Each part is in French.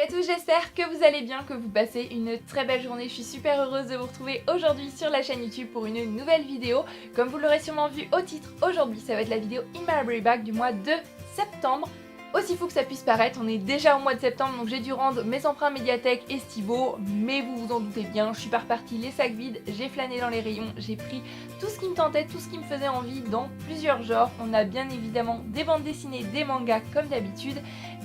à tous, j'espère que vous allez bien, que vous passez une très belle journée. Je suis super heureuse de vous retrouver aujourd'hui sur la chaîne YouTube pour une nouvelle vidéo. Comme vous l'aurez sûrement vu au titre, aujourd'hui ça va être la vidéo In My Library Bag du mois de septembre. Aussi fou que ça puisse paraître, on est déjà au mois de septembre, donc j'ai dû rendre mes emprunts médiathèque estivaux, mais vous vous en doutez bien, je suis pas repartie les sacs vides, j'ai flâné dans les rayons, j'ai pris tout ce qui me tentait, tout ce qui me faisait envie dans plusieurs genres. On a bien évidemment des bandes dessinées, des mangas comme d'habitude,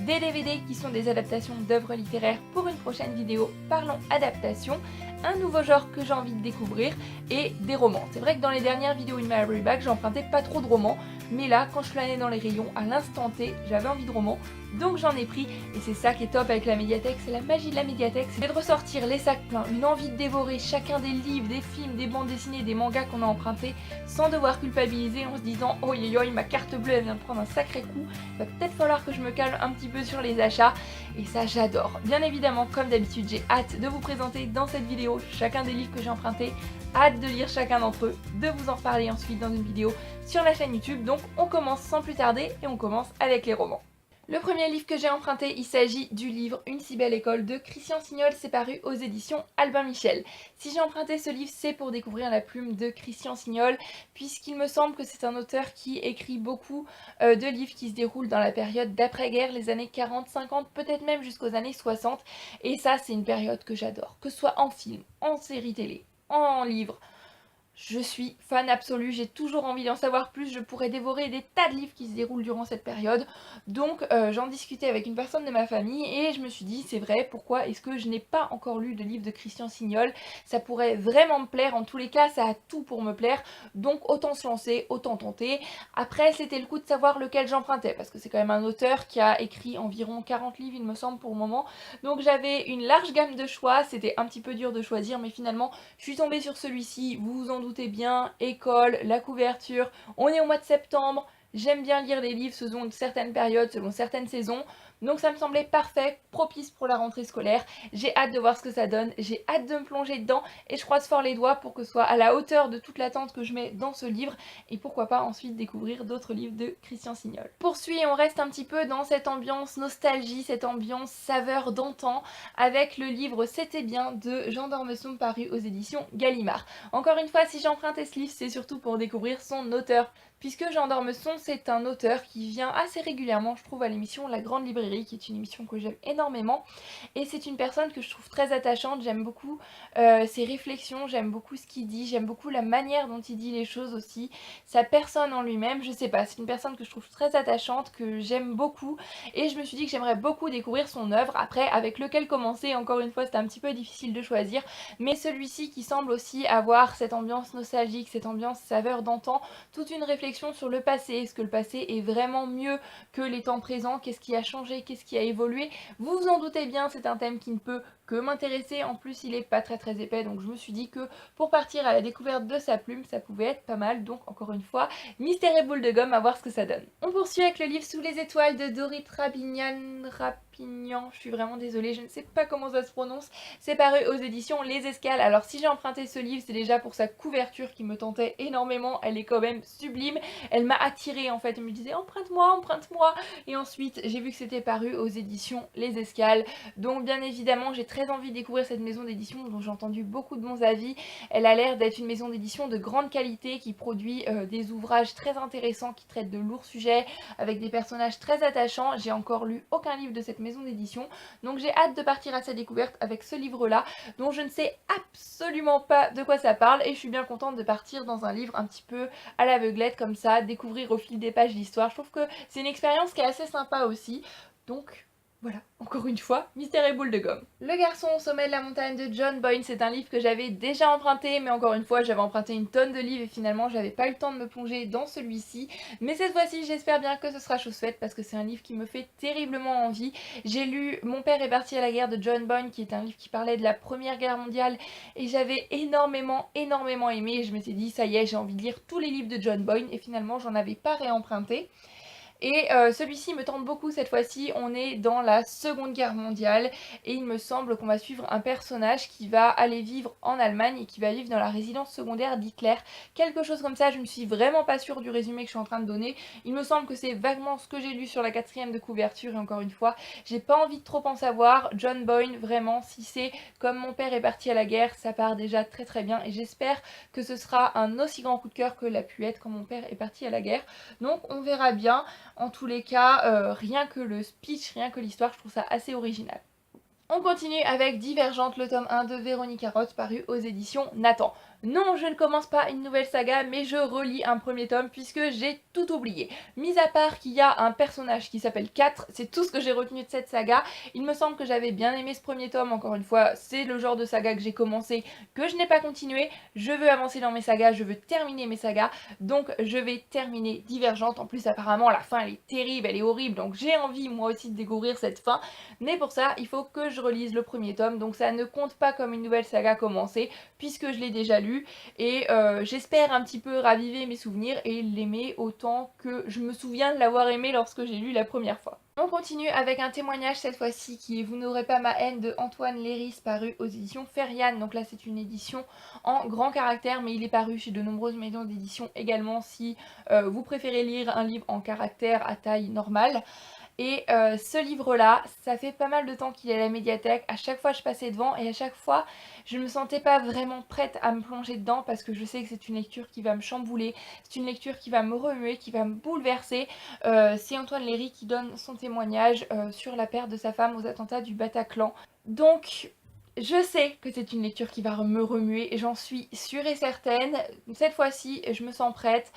des DVD qui sont des adaptations d'œuvres littéraires pour une prochaine vidéo, parlons adaptation, un nouveau genre que j'ai envie de découvrir et des romans. C'est vrai que dans les dernières vidéos In My Library Bag, j'empruntais pas trop de romans, mais là, quand je flânais dans les rayons, à l'instant T, j'avais envie de romans, donc j'en ai pris, et c'est ça qui est top avec la médiathèque, c'est la magie de la médiathèque, c'est de ressortir les sacs pleins, une envie de dévorer chacun des livres, des films, des bandes dessinées, des mangas qu'on a empruntés, sans devoir culpabiliser en se disant « Oh yo yo, ma carte bleue, elle vient de prendre un sacré coup, il va peut-être falloir que je me calme un petit peu sur les achats », et ça j'adore. Bien évidemment, comme d'habitude, j'ai hâte de vous présenter dans cette vidéo chacun des livres que j'ai empruntés, hâte de lire chacun d'entre eux, de vous en reparler ensuite dans une vidéo sur la chaîne YouTube, donc on commence sans plus tarder et on commence avec les romans. Le premier livre que j'ai emprunté, il s'agit du livre Une si belle école de Christian Signol, c'est paru aux éditions Albin Michel. Si j'ai emprunté ce livre, c'est pour découvrir la plume de Christian Signol, puisqu'il me semble que c'est un auteur qui écrit beaucoup de livres qui se déroulent dans la période d'après-guerre, les années 40, 50, peut-être même jusqu'aux années 60, et ça c'est une période que j'adore, que ce soit en film, en série télé, en livre. Je suis fan absolue, j'ai toujours envie d'en savoir plus, je pourrais dévorer des tas de livres qui se déroulent durant cette période. Donc j'en discutais avec une personne de ma famille et je me suis dit c'est vrai, pourquoi est-ce que je n'ai pas encore lu de livre de Christian Signol? Ça pourrait vraiment me plaire, en tous les cas ça a tout pour me plaire, donc autant se lancer, autant tenter. Après c'était le coup de savoir lequel j'empruntais, parce que c'est quand même un auteur qui a écrit environ 40 livres il me semble pour le moment. Donc j'avais une large gamme de choix, c'était un petit peu dur de choisir mais finalement je suis tombée sur celui-ci, vous vous en doutez bien, école, la couverture, on est au mois de septembre, j'aime bien lire des livres selon certaines périodes, selon certaines saisons, donc ça me semblait parfait, propice pour la rentrée scolaire. J'ai hâte de voir ce que ça donne, j'ai hâte de me plonger dedans et je croise fort les doigts pour que ce soit à la hauteur de toute l'attente que je mets dans ce livre et pourquoi pas ensuite découvrir d'autres livres de Christian Signol. Poursuit et on reste un petit peu dans cette ambiance nostalgie, cette ambiance saveur d'antan avec le livre C'était bien de Jean d'Ormesson paru aux éditions Gallimard. Encore une fois, si j'ai emprunté ce livre, c'est surtout pour découvrir son auteur, puisque Jean d'Ormesson, c'est un auteur qui vient assez régulièrement, je trouve, à l'émission La Grande Librairie, qui est une émission que j'aime énormément, et c'est une personne que je trouve très attachante, j'aime beaucoup ses réflexions, j'aime beaucoup ce qu'il dit, j'aime beaucoup la manière dont il dit les choses aussi, sa personne en lui-même, je sais pas, c'est une personne que je trouve très attachante, que j'aime beaucoup, et je me suis dit que j'aimerais beaucoup découvrir son œuvre. Après, avec lequel commencer, encore une fois, c'était un petit peu difficile de choisir, mais celui-ci qui semble aussi avoir cette ambiance nostalgique, cette ambiance saveur d'antan, toute une réflexion sur le passé, est-ce que le passé est vraiment mieux que les temps présents, qu'est-ce qui a changé, qu'est-ce qui a évolué, vous vous en doutez bien, c'est un thème qui ne peut que m'intéresser, en plus il est pas très épais, donc je me suis dit que pour partir à la découverte de sa plume, ça pouvait être pas mal, donc encore une fois, mystère et boule de gomme, à voir ce que ça donne. On poursuit avec le livre Sous les étoiles de Dorit Rapignan, je suis vraiment désolée, je ne sais pas comment ça se prononce, c'est paru aux éditions Les Escales. Alors si j'ai emprunté ce livre, c'est déjà pour sa couverture qui me tentait énormément, elle est quand même sublime, elle m'a attirée en fait, elle me disait emprunte-moi, emprunte-moi, et ensuite j'ai vu que c'était paru aux éditions Les Escales, donc bien évidemment j'ai très envie de découvrir cette maison d'édition dont j'ai entendu beaucoup de bons avis. Elle a l'air d'être une maison d'édition de grande qualité qui produit des ouvrages très intéressants qui traitent de lourds sujets avec des personnages très attachants. J'ai encore lu aucun livre de cette maison d'édition, donc j'ai hâte de partir à sa découverte avec ce livre-là dont je ne sais absolument pas de quoi ça parle et je suis bien contente de partir dans un livre un petit peu à l'aveuglette comme ça, découvrir au fil des pages l'histoire. Je trouve que c'est une expérience qui est assez sympa aussi, donc voilà, encore une fois, mystère et boule de gomme. Le garçon au sommet de la montagne de John Boyne, c'est un livre que j'avais déjà emprunté, mais encore une fois, j'avais emprunté une tonne de livres et finalement, j'avais pas eu le temps de me plonger dans celui-ci. Mais cette fois-ci, j'espère bien que ce sera chose faite parce que c'est un livre qui me fait terriblement envie. J'ai lu Mon père est parti à la guerre de John Boyne, qui est un livre qui parlait de la Première Guerre mondiale et j'avais énormément aimé. Et je m'étais dit, ça y est, j'ai envie de lire tous les livres de John Boyne et finalement, j'en avais pas réemprunté. Et celui-ci me tente beaucoup cette fois-ci, on est dans la Seconde Guerre mondiale et il me semble qu'on va suivre un personnage qui va aller vivre en Allemagne et qui va vivre dans la résidence secondaire d'Hitler. Quelque chose comme ça, je ne suis vraiment pas sûre du résumé que je suis en train de donner. Il me semble que c'est vaguement ce que j'ai lu sur la 4e de couverture et encore une fois, j'ai pas envie de trop en savoir. John Boyne, vraiment, si c'est comme mon père est parti à la guerre, ça part déjà très très bien et j'espère que ce sera un aussi grand coup de cœur que l'a pu être quand mon père est parti à la guerre. Donc on verra bien. En tous les cas, rien que le speech, rien que l'histoire, je trouve ça assez original. On continue avec Divergente, le tome 1 de Véronica Roth, paru aux éditions Nathan. Non, je ne commence pas une nouvelle saga, mais je relis un premier tome puisque j'ai tout oublié. Mis à part qu'il y a un personnage qui s'appelle 4, c'est tout ce que j'ai retenu de cette saga. Il me semble que j'avais bien aimé ce premier tome, encore une fois, c'est le genre de saga que j'ai commencé, que je n'ai pas continué. Je veux avancer dans mes sagas, je veux terminer mes sagas, donc je vais terminer Divergente. En plus, apparemment, la fin elle est terrible, elle est horrible, donc j'ai envie moi aussi de découvrir cette fin. Mais pour ça, il faut que je relise le premier tome, donc ça ne compte pas comme une nouvelle saga commencée, puisque je l'ai déjà lu. Et j'espère un petit peu raviver mes souvenirs et l'aimer autant que je me souviens de l'avoir aimé lorsque j'ai lu la première fois. On continue avec un témoignage cette fois-ci qui est Vous n'aurez pas ma haine de Antoine Léris, paru aux éditions Ferian. Donc là c'est une édition en grand caractère, mais il est paru chez de nombreuses maisons d'édition également si vous préférez lire un livre en caractère à taille normale. Et ce livre-là, ça fait pas mal de temps qu'il est à la médiathèque, à chaque fois je passais devant et à chaque fois je me sentais pas vraiment prête à me plonger dedans parce que je sais que c'est une lecture qui va me chambouler, c'est une lecture qui va me remuer, qui va me bouleverser. C'est Antoine Léry qui donne son témoignage sur la perte de sa femme aux attentats du Bataclan. Donc je sais que c'est une lecture qui va me remuer et j'en suis sûre et certaine. Cette fois-ci, je me sens prête.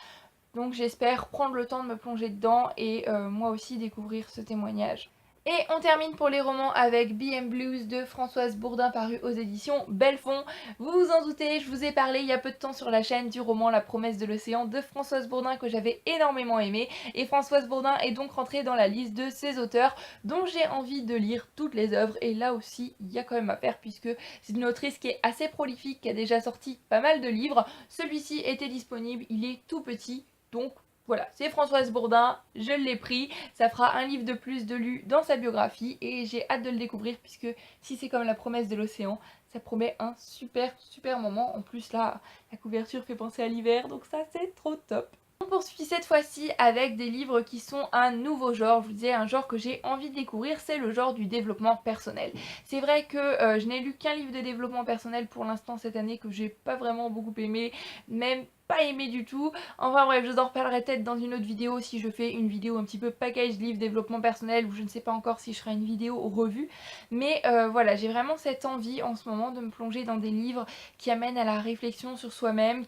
Donc j'espère prendre le temps de me plonger dedans et moi aussi découvrir ce témoignage. Et on termine pour les romans avec B&M Blues de Françoise Bourdin, paru aux éditions Belfond. Vous vous en doutez, je vous ai parlé il y a peu de temps sur la chaîne du roman La promesse de l'océan de Françoise Bourdin que j'avais énormément aimé. Et Françoise Bourdin est donc rentrée dans la liste de ces auteurs dont j'ai envie de lire toutes les œuvres. Et là aussi, il y a quand même à faire puisque c'est une autrice qui est assez prolifique, qui a déjà sorti pas mal de livres. Celui-ci était disponible, il est tout petit. Donc voilà, c'est Françoise Bourdin, je l'ai pris, ça fera un livre de plus de lu dans sa biographie et j'ai hâte de le découvrir puisque si c'est comme La promesse de l'océan, ça promet un super moment. En plus là, la couverture fait penser à l'hiver, donc ça c'est trop top. On poursuit cette fois-ci avec des livres qui sont un nouveau genre, je vous disais un genre que j'ai envie de découvrir, c'est le genre du développement personnel. C'est vrai que je n'ai lu qu'un livre de développement personnel pour l'instant cette année que j'ai pas vraiment beaucoup aimé, même pas aimé du tout. Enfin bref, je vous en reparlerai peut-être dans une autre vidéo si je fais une vidéo un petit peu package livre développement personnel ou je ne sais pas encore si je ferai une vidéo revue. Mais voilà, j'ai vraiment cette envie en ce moment de me plonger dans des livres qui amènent à la réflexion sur soi-même,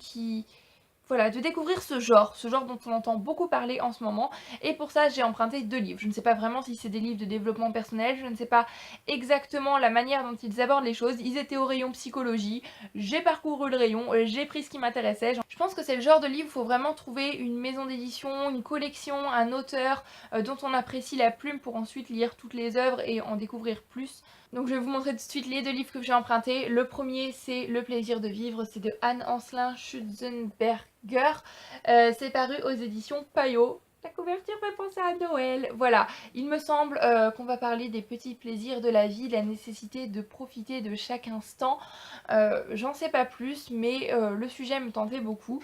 voilà, de découvrir ce genre dont on entend beaucoup parler en ce moment. Et pour ça, j'ai emprunté 2 livres. Je ne sais pas vraiment si c'est des livres de développement personnel, je ne sais pas exactement la manière dont ils abordent les choses. Ils étaient au rayon psychologie, j'ai parcouru le rayon, j'ai pris ce qui m'intéressait. Je pense que c'est le genre de livre où il faut vraiment trouver une maison d'édition, une collection, un auteur dont on apprécie la plume pour ensuite lire toutes les œuvres et en découvrir plus. Donc je vais vous montrer tout de suite les 2 livres que j'ai empruntés. Le premier c'est Le plaisir de vivre, c'est de Anne-Ancelin Schutzenberger. C'est paru aux éditions Payot. La couverture fait penser à Noël. Voilà, il me semble qu'on va parler des petits plaisirs de la vie, de la nécessité de profiter de chaque instant. J'en sais pas plus, mais le sujet me tentait beaucoup.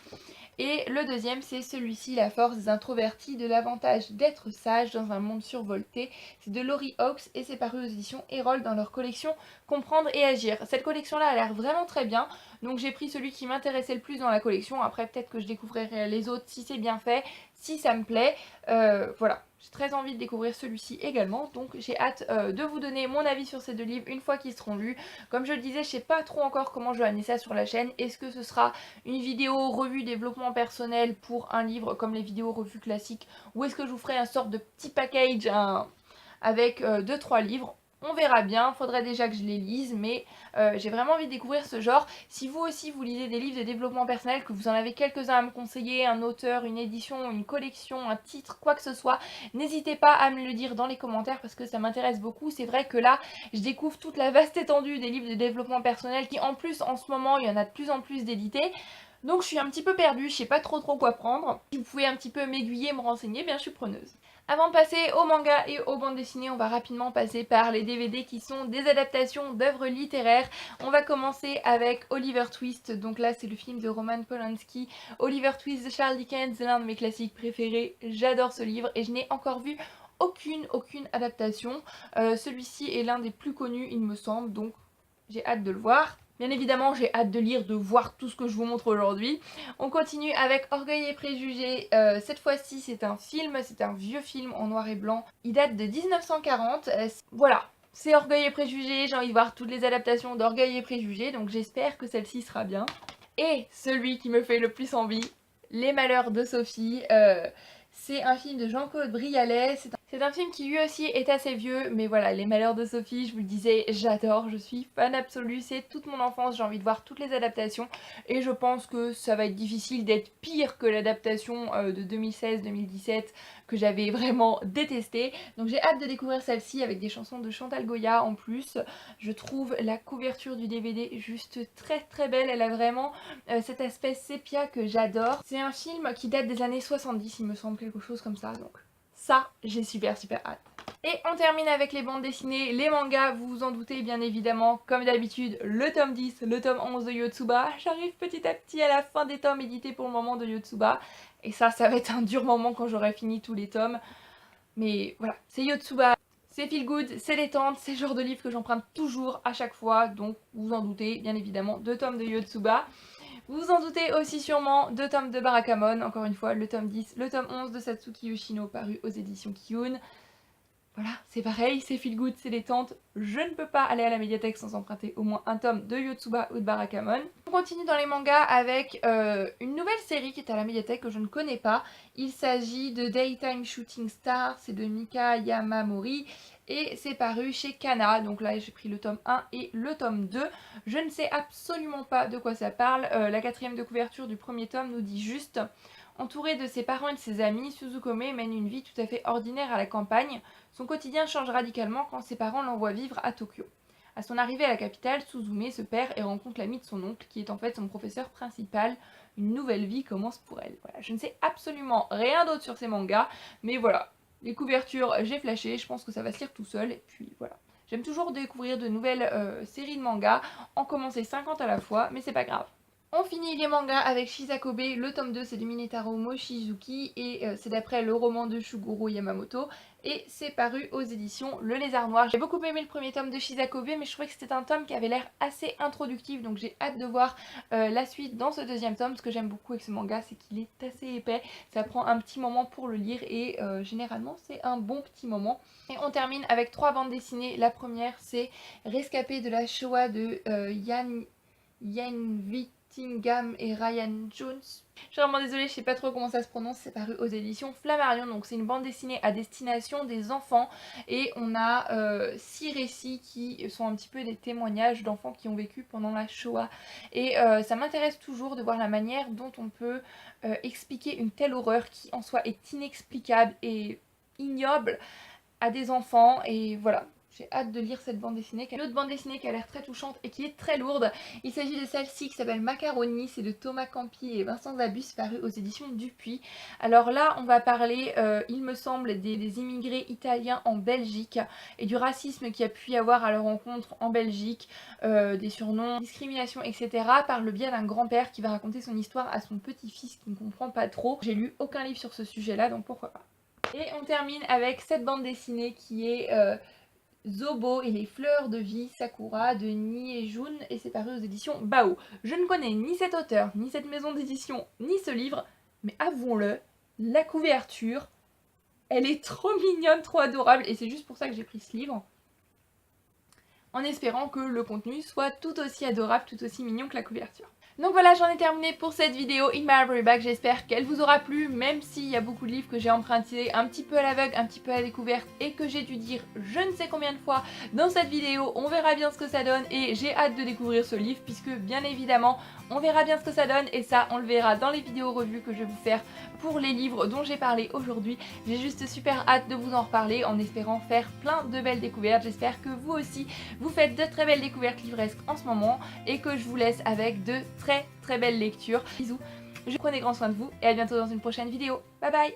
Et le deuxième, c'est celui-ci, La force des introvertis, de l'avantage d'être sage dans un monde survolté. C'est de Laurie Hawkes et c'est paru aux éditions Erol dans leur collection Comprendre et agir. Cette collection-là a l'air vraiment très bien, donc j'ai pris celui qui m'intéressait le plus dans la collection. Après, peut-être que je découvrirai les autres si c'est bien fait, si ça me plaît. Voilà. J'ai très envie de découvrir celui-ci également, donc j'ai hâte de vous donner mon avis sur ces 2 livres une fois qu'ils seront lus. Comme je le disais, je sais pas trop encore comment je vais amener ça sur la chaîne. Est-ce que ce sera une vidéo revue développement personnel pour un livre comme les vidéos revues classiques, ou est-ce que je vous ferai un sorte de petit package avec 2-3 livres? On verra bien, faudrait déjà que je les lise, mais j'ai vraiment envie de découvrir ce genre. Si vous aussi vous lisez des livres de développement personnel, que vous en avez quelques-uns à me conseiller, un auteur, une édition, une collection, un titre, quoi que ce soit, n'hésitez pas à me le dire dans les commentaires parce que ça m'intéresse beaucoup. C'est vrai que là, je découvre toute la vaste étendue des livres de développement personnel qui en plus en ce moment, il y en a de plus en plus d'édités. Donc je suis un petit peu perdue, je sais pas trop quoi prendre. Si vous pouvez un petit peu m'aiguiller, me renseigner, bien je suis preneuse. Avant de passer aux mangas et aux bandes dessinées, on va rapidement passer par les DVD qui sont des adaptations d'œuvres littéraires. On va commencer avec Oliver Twist, donc là c'est le film de Roman Polanski. Oliver Twist de Charles Dickens, c'est l'un de mes classiques préférés, j'adore ce livre et je n'ai encore vu aucune adaptation. Celui-ci est l'un des plus connus il me semble, donc j'ai hâte de le voir. Bien évidemment, j'ai hâte de lire, de voir tout ce que je vous montre aujourd'hui. On continue avec Orgueil et Préjugés. Cette fois-ci, c'est un film, c'est un vieux film en noir et blanc. Il date de 1940. Voilà, c'est Orgueil et Préjugés. J'ai envie de voir toutes les adaptations d'Orgueil et Préjugés, donc j'espère que celle-ci sera bien. Et celui qui me fait le plus envie, Les Malheurs de Sophie. C'est un film de Jean-Claude Brialet. C'est un film qui lui aussi est assez vieux, mais voilà, Les Malheurs de Sophie, je vous le disais, j'adore, je suis fan absolue, c'est toute mon enfance, j'ai envie de voir toutes les adaptations et je pense que ça va être difficile d'être pire que l'adaptation de 2016-2017 que j'avais vraiment détestée. Donc j'ai hâte de découvrir celle-ci avec des chansons de Chantal Goya en plus. Je trouve la couverture du DVD juste très belle, elle a vraiment cet aspect sépia que j'adore. C'est un film qui date des années 70 il me semble, quelque chose comme ça, donc ça, j'ai super hâte. Et on termine avec les bandes dessinées, les mangas, vous vous en doutez bien évidemment, comme d'habitude, le tome 10, le tome 11 de Yotsuba. J'arrive petit à petit à la fin des tomes édités pour le moment de Yotsuba. Et ça va être un dur moment quand j'aurai fini tous les tomes. Mais voilà, c'est Yotsuba, c'est feel good, c'est détente, c'est le genre de livre que j'emprunte toujours à chaque fois. Donc vous vous en doutez, bien évidemment, 2 tomes de Yotsuba. Vous vous en doutez aussi sûrement, 2 tomes de Barakamon, encore une fois le tome 10, le tome 11 de Satsuki Yoshino paru aux éditions Kiyun. Voilà, c'est pareil, c'est feel good, c'est détente, je ne peux pas aller à la médiathèque sans emprunter au moins un tome de Yotsuba ou de Barakamon. On continue dans les mangas avec une nouvelle série qui est à la médiathèque que je ne connais pas. Il s'agit de Daytime Shooting Star, c'est de Mika Yamamori et c'est paru chez Kana. Donc là j'ai pris le tome 1 et le tome 2. Je ne sais absolument pas de quoi ça parle. La 4e de couverture du premier tome nous dit juste: entouré de ses parents et de ses amis, Suzukome mène une vie tout à fait ordinaire à la campagne. Son quotidien change radicalement quand ses parents l'envoient vivre à Tokyo. À son arrivée à la capitale, Suzume se perd et rencontre l'ami de son oncle, qui est en fait son professeur principal. Une nouvelle vie commence pour elle. Voilà, je ne sais absolument rien d'autre sur ces mangas, mais voilà, les couvertures, j'ai flashé, je pense que ça va se lire tout seul, et puis voilà. J'aime toujours découvrir de nouvelles séries de mangas, en commencer 50 à la fois, mais c'est pas grave. On finit les mangas avec Shizakobe, le tome 2 c'est de Minetaro Mochizuki et c'est d'après le roman de Shugoro Yamamoto et c'est paru aux éditions Le Lézard Noir. J'ai beaucoup aimé le premier tome de Shizakobe mais je trouvais que c'était un tome qui avait l'air assez introductif, donc j'ai hâte de voir la suite dans ce 2e tome. Ce que j'aime beaucoup avec ce manga, c'est qu'il est assez épais, ça prend un petit moment pour le lire et généralement c'est un bon petit moment. Et on termine avec 3 bandes dessinées. La première c'est Rescapé de la Shoah de Yann Whittingham et Ryan Jones. Je suis vraiment désolée, je sais pas trop comment ça se prononce, c'est paru aux éditions Flammarion, donc c'est une bande dessinée à destination des enfants et on a 6 récits qui sont un petit peu des témoignages d'enfants qui ont vécu pendant la Shoah et ça m'intéresse toujours de voir la manière dont on peut expliquer une telle horreur qui en soi est inexplicable et ignoble à des enfants et voilà. J'ai hâte de lire cette bande dessinée. Une autre bande dessinée qui a l'air très touchante et qui est très lourde. Il s'agit de celle-ci qui s'appelle Macaroni. C'est de Thomas Campi et Vincent Zabus, paru aux éditions Dupuis. Alors là, on va parler, il me semble, des immigrés italiens en Belgique et du racisme qu'il y a pu y avoir à leur rencontre en Belgique, des surnoms, discrimination, etc. par le biais d'un grand-père qui va raconter son histoire à son petit-fils qui ne comprend pas trop. J'ai lu aucun livre sur ce sujet-là, donc pourquoi pas. Et on termine avec cette bande dessinée qui est Zobo et les fleurs de vie Sakura de Niejun et c'est paru aux éditions Bao. Je ne connais ni cet auteur, ni cette maison d'édition, ni ce livre, mais avouons-le, la couverture, elle est trop mignonne, trop adorable et c'est juste pour ça que j'ai pris ce livre. En espérant que le contenu soit tout aussi adorable, tout aussi mignon que la couverture. Donc voilà, j'en ai terminé pour cette vidéo In My Library Bag, j'espère qu'elle vous aura plu, même s'il y a beaucoup de livres que j'ai empruntés un petit peu à l'aveugle, un petit peu à la découverte et que j'ai dû dire je ne sais combien de fois dans cette vidéo. On verra bien ce que ça donne et j'ai hâte de découvrir ce livre puisque bien évidemment on verra bien ce que ça donne et ça on le verra dans les vidéos revues que je vais vous faire pour les livres dont j'ai parlé aujourd'hui. J'ai juste super hâte de vous en reparler en espérant faire plein de belles découvertes. J'espère que vous aussi vous faites de très belles découvertes livresques en ce moment et que je vous laisse avec de très belles lectures. Bisous, prenez grand soin de vous et à bientôt dans une prochaine vidéo. Bye bye.